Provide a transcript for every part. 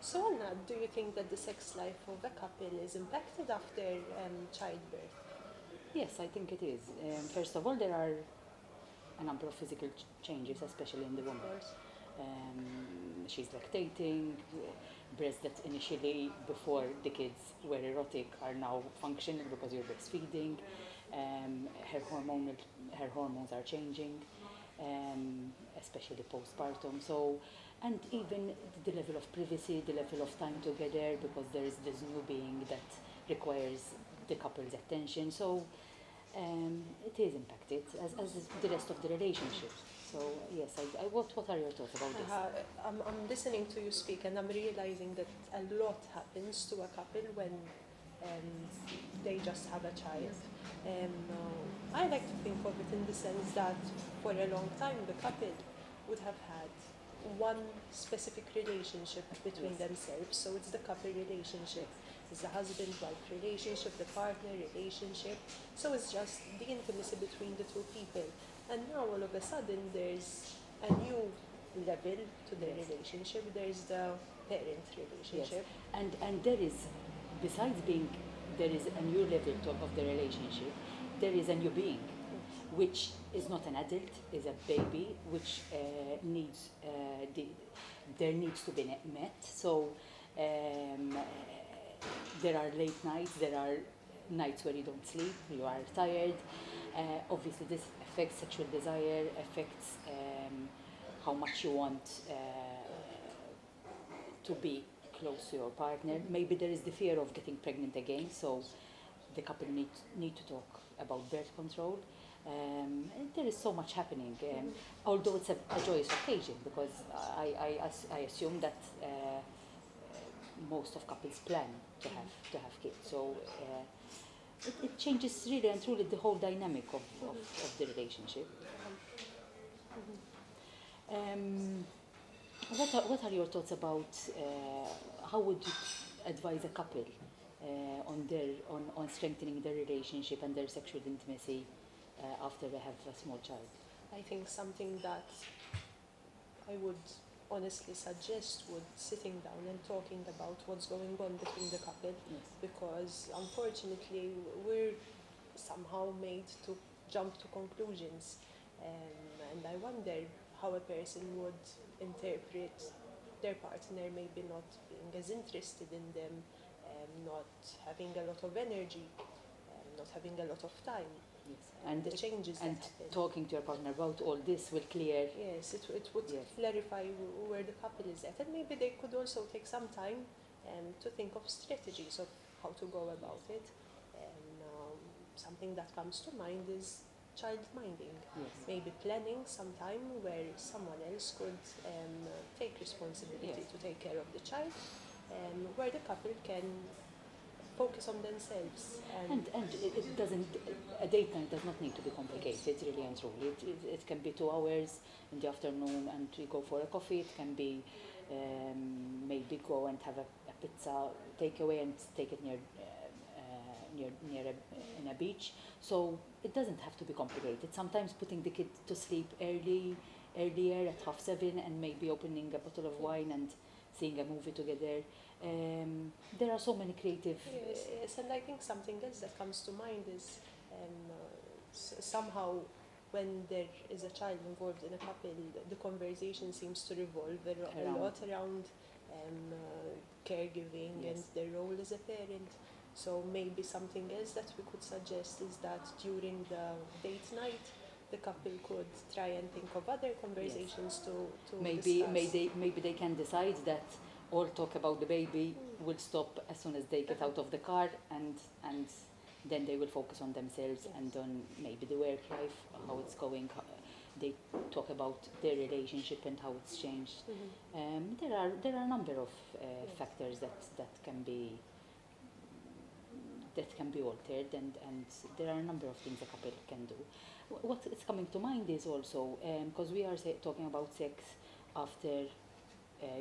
So, Anna, do you think that the sex life of a couple is impacted after childbirth? Yes, I think it is. First of all, there are a number of physical changes, especially in the Of woman. course. She's lactating, breasts that initially, before the kids were erotic, are now functional because you're breastfeeding. Her her hormones are changing, especially postpartum. So, and even the level of privacy, the level of time together, because there is this new being that requires the couple's attention. So it is impacted, as is the rest of the relationship. So yes, what are your thoughts about this? I'm listening to you speak and I'm realizing that a lot happens to a couple when um, they just have a child. I like to think of it in the sense that for a long time the couple would have had one specific relationship between Yes, themselves. So it's the couple relationship, yes, it's the husband-wife relationship, the partner relationship. So it's just the intimacy between the two people. And now all of a sudden there's a new level to the yes, relationship. There's the parent yes. relationship. And there is, besides being, there is a new level of the relationship. There is a new being, Yes. which is not an adult, is a baby, which needs there needs to be met. So um, there are late nights, there are nights where you don't sleep, you are tired. Obviously, this affects sexual desire, affects how much you want to be close to your partner. Maybe there is the fear of getting pregnant again, so the couple need to talk about birth control. There is so much happening, although it's a joyous occasion, because I assume that most of couples plan to have kids. So it changes really and truly the whole dynamic of the relationship. Um, what are your thoughts about how would you advise a couple on strengthening their relationship and their sexual intimacy after they have a small child? I think something that I would honestly suggest would sitting down and talking about what's going on between the couple, Yes. because unfortunately we're somehow made to jump to conclusions, and I wonder how a person would interpret their partner maybe not being as interested in them, not having a lot of energy, not having a lot of time, Yes. the changes that And happen. talking to your partner about all this will clear. Yes, it would Yes. clarify where the couple is at, and maybe they could also take some time to think of strategies of how to go about it. And something that comes to mind is child minding. Yes. Maybe planning some time where someone else could take responsibility Yes. to take care of the child, where the couple can focus on themselves. And it doesn't, a date night does not need to be complicated, really and truly. It can be 2 hours in the afternoon and we go for a coffee. It can be maybe go and have a pizza takeaway and take it in a beach. So it doesn't have to be complicated. Sometimes putting the kid to sleep earlier at 7:30, and maybe opening a bottle of wine and seeing a movie together. There are so many creative. Yes, yes, and I think something else that comes to mind is somehow when there is a child involved in a couple, the conversation seems to revolve a Around. lot around caregiving and Yes. their role as a parent. So maybe something else that we could suggest is that during the date night, the couple could try and think of other conversations to discuss. Maybe they can decide that all talk about the baby will stop as soon as they get out of the car, and then they will focus on themselves Yes. and on maybe the work life, how it's going. They talk about their relationship and how it's changed. There are a number of factors that can be altered, and there are a number of things a couple can do. What is coming to mind is also, because we are talking about sex after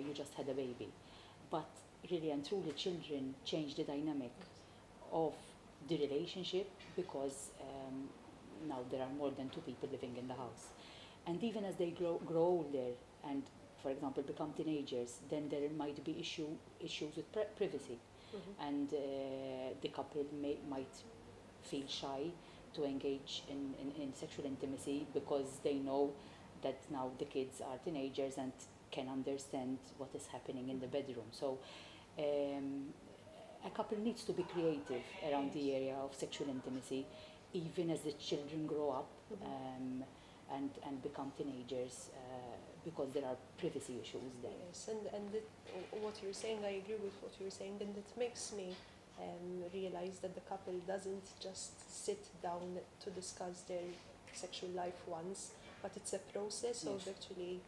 you just had a baby, but really and truly children change the dynamic of the relationship, because now there are more than two people living in the house. And even as they grow older and for example, become teenagers, then there might be issues with privacy, and the couple might feel shy to engage in sexual intimacy because they know that now the kids are teenagers and can understand what is happening in the bedroom. So a couple needs to be creative around the area of sexual intimacy, even as the children grow up and become teenagers, because there are privacy issues there. Yes, and what you're saying, I agree with what you're saying, and it makes me realize that the couple doesn't just sit down to discuss their sexual life once, but it's a process of Yes. actually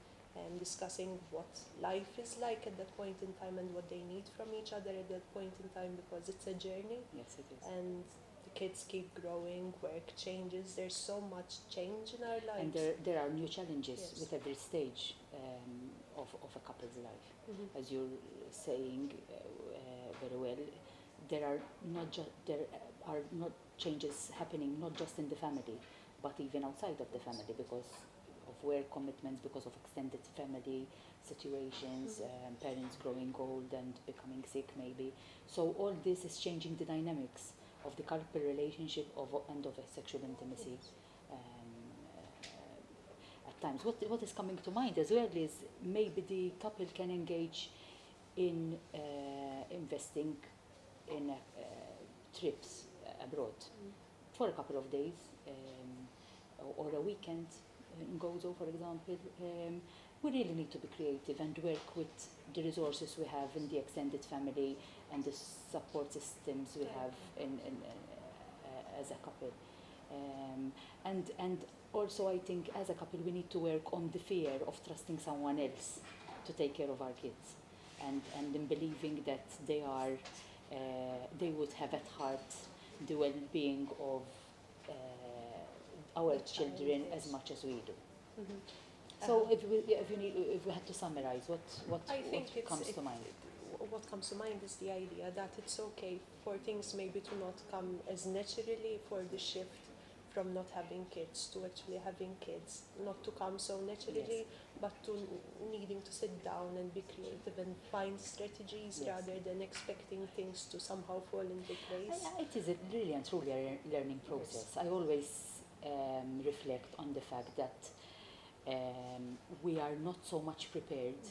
discussing what life is like at that point in time and what they need from each other at that point in time, because it's a journey Yes, it is. and the kids keep growing, work changes, there's so much change in our lives. And there are new challenges Yes. with every stage of a couple's life. Mhm. As you're saying very well, there are not changes happening not just in the family, but even outside of the family because of work commitments, because of extended family situations, parents growing old and becoming sick maybe. So all this is changing the dynamics of the couple relationship and of a sexual intimacy. At times, what is coming to mind as well is maybe the couple can engage in investing in trips abroad for a couple of days or a weekend in Gozo, for example. We really need to be creative and work with the resources we have in the extended family and the support systems we have in as a couple. And also I think as a couple we need to work on the fear of trusting someone else to take care of our kids and in believing that they would have at heart the well-being of our The child, children yes. as much as we do. Mhm. So if we had to summarize, what I think comes to mind? What comes to mind is the idea that it's okay for things maybe to not come as naturally, for the shift from not having kids to actually having kids, not to come so naturally, but to needing to sit down and be creative and find strategies Yes. rather than expecting things to somehow fall into place. It is a really and truly a learning process. I always reflect on the fact that we are not so much prepared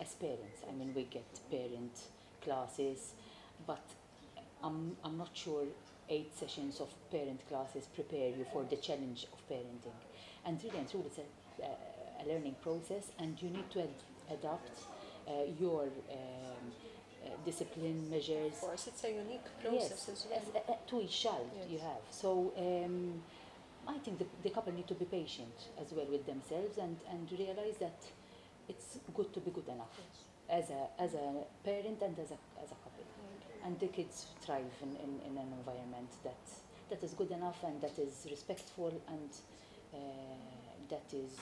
as parents. I mean, we get parent classes, but I'm not sure 8 sessions of parent classes prepare you for the challenge of parenting. And really and truly, it's a learning process, and you need to adapt your discipline measures. Of course, it's a unique process as well. To each child Yes. you have. So I think the couple need to be patient as well with themselves and realize that it's good to be good enough Yes. as a parent and as a couple. And the kids thrive in an environment that is good enough and that is respectful and that is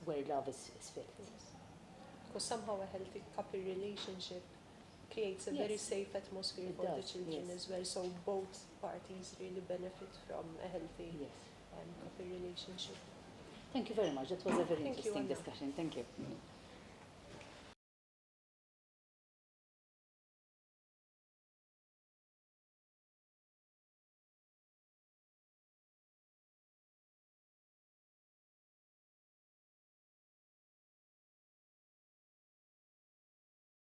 where love is felt. Because somehow a healthy couple relationship creates a very Yes. safe atmosphere It for the does, children yes. as well. So both parties really benefit from a healthy Yes. couple relationship. Thank you very much. That was a very Thank you, interesting Anna. discussion. Thank you.